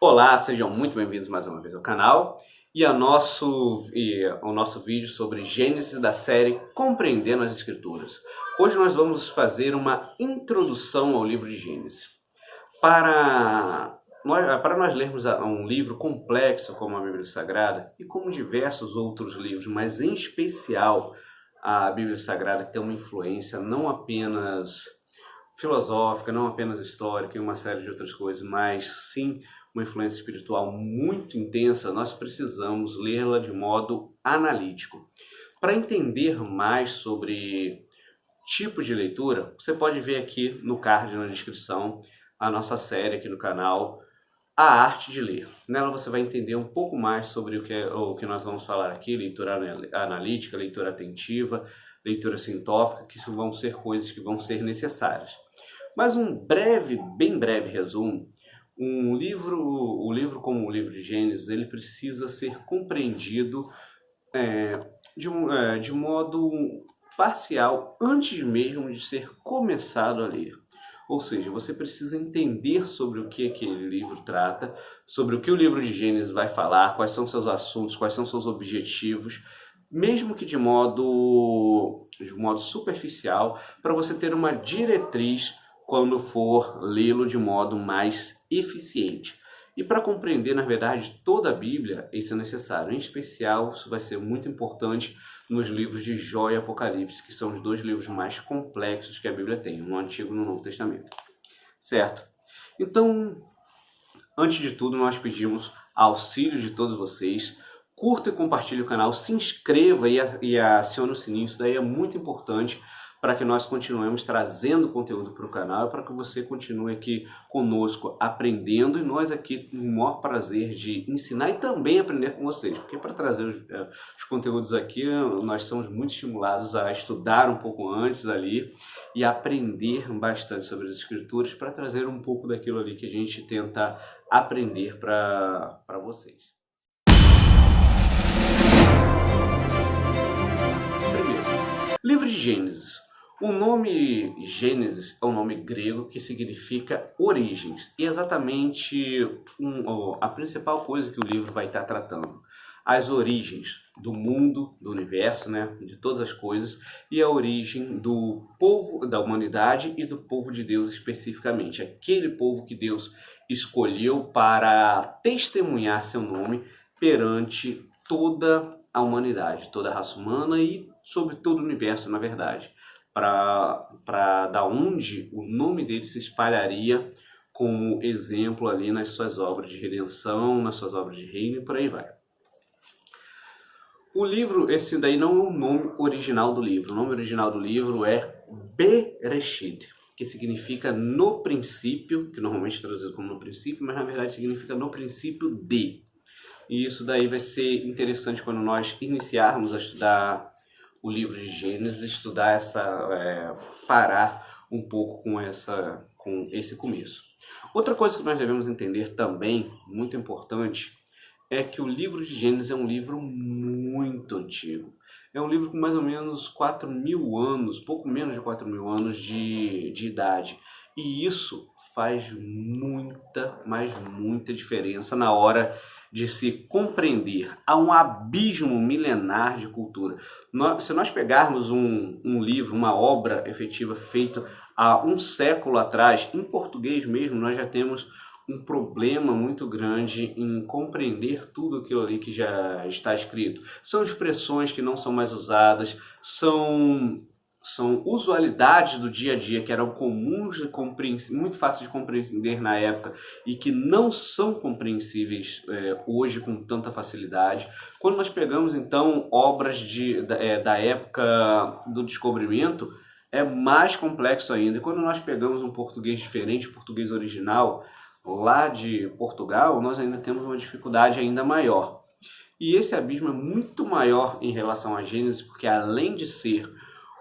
Olá, sejam muito bem-vindos mais uma vez ao canal e ao nosso vídeo sobre Gênesis da série Compreendendo as Escrituras. Hoje nós vamos fazer uma introdução ao livro de Gênesis. Para nós lermos um livro complexo como a Bíblia Sagrada e como diversos outros livros, mas em especial a Bíblia Sagrada, que tem uma influência não apenas filosófica, não apenas histórica e uma série de outras coisas, mas sim uma influência espiritual muito intensa, nós precisamos lê-la de modo analítico. Para entender mais sobre tipo de leitura, você pode ver aqui no card na descrição a nossa série aqui no canal, A Arte de Ler. Nela você vai entender um pouco mais sobre o que nós vamos falar aqui, leitura analítica, leitura atentiva, leitura sintópica, que isso vão ser coisas que vão ser necessárias. Mas bem breve resumo, o livro como o livro de Gênesis, ele precisa ser compreendido de modo parcial antes mesmo de ser começado a ler. Ou seja, você precisa entender sobre o que aquele livro trata, sobre o que o livro de Gênesis vai falar, quais são seus assuntos, quais são seus objetivos, mesmo que de modo superficial, para você ter uma diretriz quando for lê-lo de modo mais eficiente. E para compreender, na verdade, toda a Bíblia, isso é necessário. Em especial, isso vai ser muito importante nos livros de Jó e Apocalipse, que são os dois livros mais complexos que a Bíblia tem, no Antigo e no Novo Testamento. Certo? Então, antes de tudo, nós pedimos auxílio de todos vocês. Curta e compartilhe o canal, se inscreva e acione o sininho, isso daí é muito importante para que nós continuemos trazendo conteúdo para o canal e para que você continue aqui conosco aprendendo, e nós aqui com o maior prazer de ensinar e também aprender com vocês, porque para trazer os conteúdos aqui nós somos muito estimulados a estudar um pouco antes ali e aprender bastante sobre as escrituras para trazer um pouco daquilo ali que a gente tenta aprender para vocês. Primeiro, livro de Gênesis. O nome Gênesis é um nome grego que significa origens, e exatamente a principal coisa que o livro vai estar tratando. As origens do mundo, do universo, né, de todas as coisas, e a origem do povo, da humanidade e do povo de Deus especificamente. Aquele povo que Deus escolheu para testemunhar seu nome perante toda a humanidade, toda a raça humana e sobre todo o universo, na verdade. Para da onde o nome dele se espalharia como exemplo ali nas suas obras de redenção, nas suas obras de reino e por aí vai. O livro, esse daí não é o nome original do livro. O nome original do livro é Bereshit, que significa no princípio, que normalmente é traduzido como no princípio, mas na verdade significa no princípio de. E isso daí vai ser interessante quando nós iniciarmos a estudar o livro de Gênesis, estudar parar um pouco com esse começo. Outra coisa que nós devemos entender também, muito importante, é que o livro de Gênesis é um livro muito antigo. É um livro com mais ou menos 4.000 anos, pouco menos de 4.000 anos de idade. E isso faz muita diferença na hora de se compreender. Há um abismo milenar de cultura. Se nós pegarmos um livro, uma obra efetiva feita há um século atrás, em português mesmo, nós já temos um problema muito grande em compreender tudo aquilo ali que já está escrito. São expressões que não são mais usadas, são usualidades do dia a dia que eram comuns, muito fáceis de compreender na época e que não são compreensíveis hoje com tanta facilidade. Quando nós pegamos então obras da época do descobrimento, é mais complexo ainda. E quando nós pegamos um português diferente, português original, lá de Portugal, nós ainda temos uma dificuldade ainda maior. E esse abismo é muito maior em relação a Gênesis, porque além de ser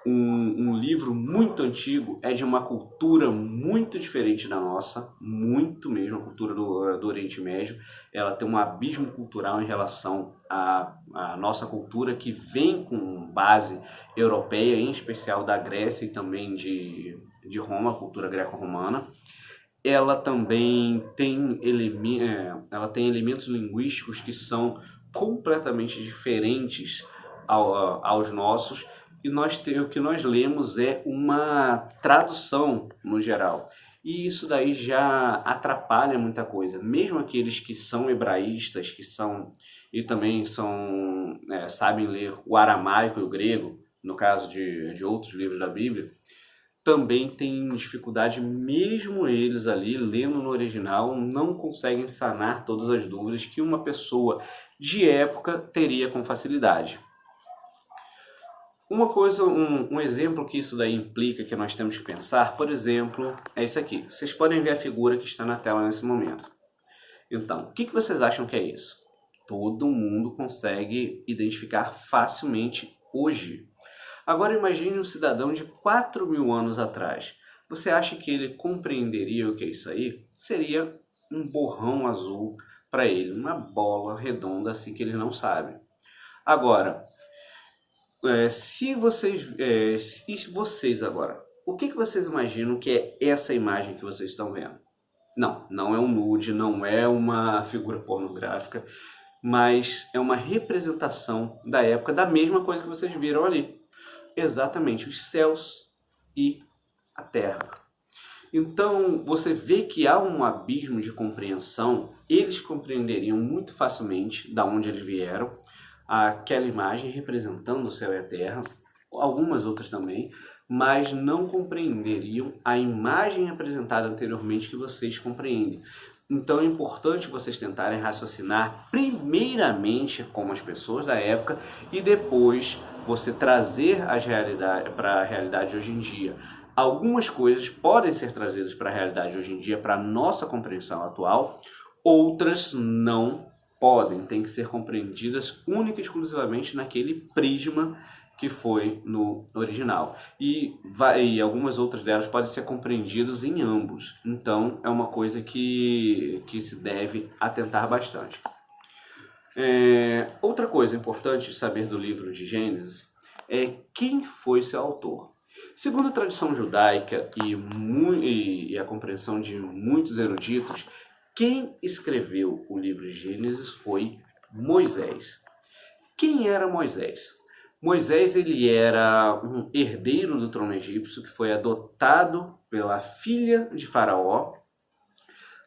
um livro muito antigo, é de uma cultura muito diferente da nossa, muito mesmo, a cultura do Oriente Médio. Ela tem um abismo cultural em relação à nossa cultura, que vem com base europeia, em especial da Grécia e também de Roma, a cultura greco-romana. ela também tem, ela tem elementos linguísticos que são completamente diferentes aos nossos, e o que nós lemos é uma tradução no geral. E isso daí já atrapalha muita coisa. Mesmo aqueles que são hebraístas, que são e também sabem ler o aramaico e o grego, no caso de outros livros da Bíblia, também têm dificuldade, mesmo eles ali lendo no original, não conseguem sanar todas as dúvidas que uma pessoa de época teria com facilidade. Uma coisa, um exemplo que isso daí implica, que nós temos que pensar, por exemplo, é isso aqui. Vocês podem ver a figura que está na tela nesse momento. Então, o que vocês acham que é isso? Todo mundo consegue identificar facilmente hoje. Agora imagine um cidadão de 4.000 anos atrás. Você acha que ele compreenderia o que é isso aí? Seria um borrão azul para ele, uma bola redonda assim que ele não sabe. Agora, se vocês agora, o que vocês imaginam que é essa imagem que vocês estão vendo? Não é um nude, não é uma figura pornográfica, mas é uma representação da época da mesma coisa que vocês viram ali. Exatamente, os céus e a terra. Então, você vê que há um abismo de compreensão, eles compreenderiam muito facilmente da onde eles vieram, aquela imagem representando o céu e a terra, algumas outras também, mas não compreenderiam a imagem apresentada anteriormente que vocês compreendem. Então é importante vocês tentarem raciocinar primeiramente como as pessoas da época e depois você trazer as realidades para a realidade de hoje em dia. Algumas coisas podem ser trazidas para a realidade de hoje em dia, para a nossa compreensão atual, outras não podem, têm que ser compreendidas única e exclusivamente naquele prisma que foi no original. E algumas outras delas podem ser compreendidas em ambos. Então, é uma coisa que se deve atentar bastante. Outra coisa importante de saber do livro de Gênesis é quem foi seu autor. Segundo a tradição judaica e a compreensão de muitos eruditos, quem escreveu o livro de Gênesis foi Moisés. Quem era Moisés? Moisés ele era um herdeiro do trono egípcio que foi adotado pela filha de Faraó.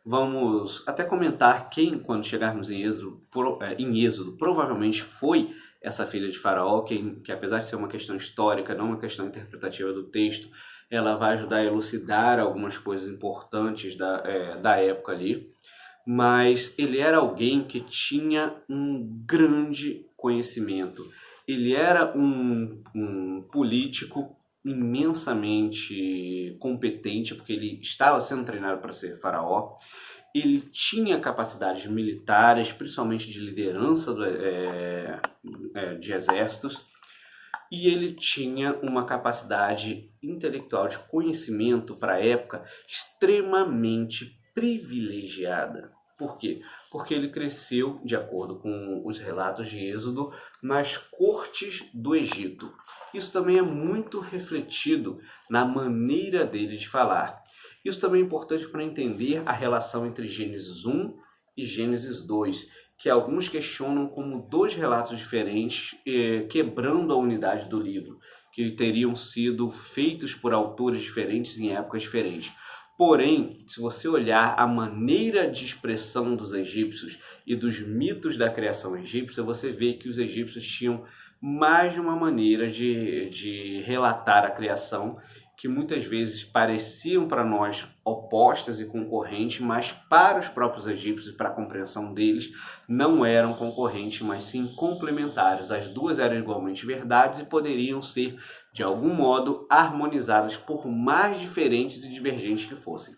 Vamos até comentar quem, quando chegarmos em Êxodo, provavelmente foi essa filha de Faraó, que apesar de ser uma questão histórica, não uma questão interpretativa do texto, ela vai ajudar a elucidar algumas coisas importantes da época ali. Mas ele era alguém que tinha um grande conhecimento. Ele era um político imensamente competente, porque ele estava sendo treinado para ser faraó. Ele tinha capacidades militares, principalmente de liderança de exércitos, e ele tinha uma capacidade intelectual de conhecimento para a época extremamente privilegiada. Por quê? Porque ele cresceu, de acordo com os relatos de Êxodo, nas cortes do Egito. Isso também é muito refletido na maneira dele de falar. Isso também é importante para entender a relação entre Gênesis 1 e Gênesis 2, que alguns questionam como dois relatos diferentes, quebrando a unidade do livro, que teriam sido feitos por autores diferentes em épocas diferentes. Porém, se você olhar a maneira de expressão dos egípcios e dos mitos da criação egípcia, você vê que os egípcios tinham mais de uma maneira de relatar a criação, que muitas vezes pareciam para nós opostas e concorrentes, mas para os próprios egípcios e para a compreensão deles não eram concorrentes, mas sim complementares. As duas eram igualmente verdades e poderiam ser, de algum modo, harmonizadas por mais diferentes e divergentes que fossem.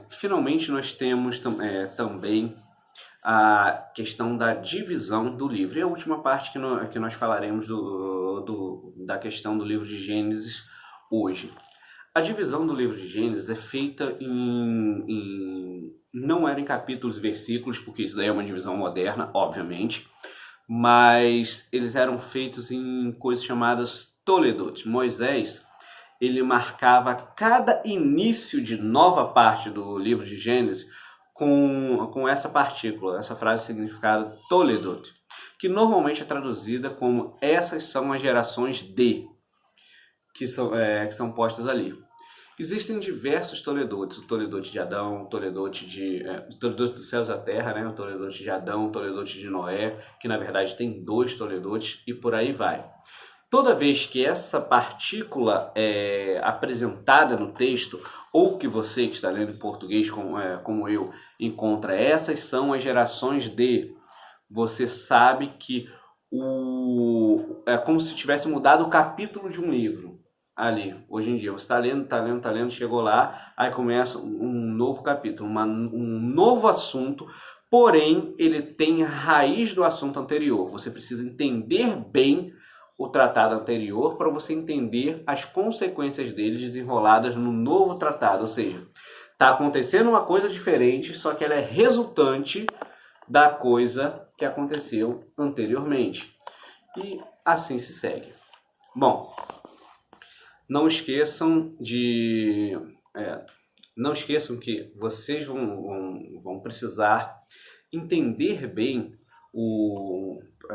Finalmente, nós temos também a questão da divisão do livro. E a última parte que nós falaremos da questão do livro de Gênesis hoje. A divisão do livro de Gênesis é feita não era em capítulos e versículos, porque isso daí é uma divisão moderna, obviamente, mas eles eram feitos em coisas chamadas Toledot. Moisés, ele marcava cada início de nova parte do livro de Gênesis com essa partícula, essa frase significada Toledot, que normalmente é traduzida como essas são as gerações de, que são postas ali. Existem diversos Toledotes, o Toledote de Adão, o Toledote dos céus e da terra, né? O Toledote de Adão, o Toledote de Noé, que na verdade tem 2 Toledotes e por aí vai. Toda vez que essa partícula é apresentada no texto, ou que você que está lendo em português como eu, encontra essas são as gerações de, você sabe que é como se tivesse mudado o capítulo de um livro. Ali, hoje em dia, você está lendo, chegou lá, aí começa um novo capítulo, um novo assunto, porém ele tem a raiz do assunto anterior. Você precisa entender bem o tratado anterior para você entender as consequências dele desenroladas no novo tratado, ou seja, está acontecendo uma coisa diferente, só que ela é resultante da coisa que aconteceu anteriormente. E assim se segue. Bom, não esqueçam que vocês vão precisar entender bem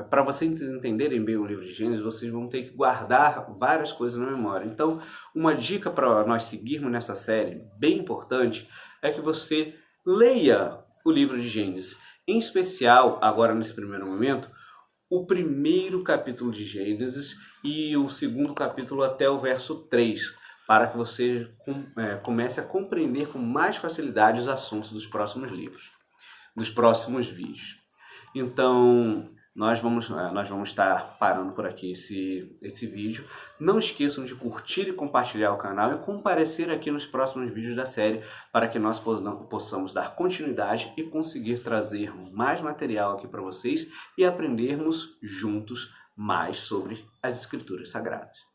para vocês entenderem bem o livro de Gênesis, vocês vão ter que guardar várias coisas na memória. Então, uma dica para nós seguirmos nessa série, bem importante, é que você leia o livro de Gênesis. Em especial, agora nesse primeiro momento, o primeiro capítulo de Gênesis e o segundo capítulo até o verso 3, para que você comece a compreender com mais facilidade os assuntos dos próximos livros, dos próximos vídeos. Então, nós vamos estar parando por aqui esse vídeo. Não esqueçam de curtir e compartilhar o canal e comparecer aqui nos próximos vídeos da série para que nós possamos dar continuidade e conseguir trazer mais material aqui para vocês e aprendermos juntos mais sobre as Escrituras Sagradas.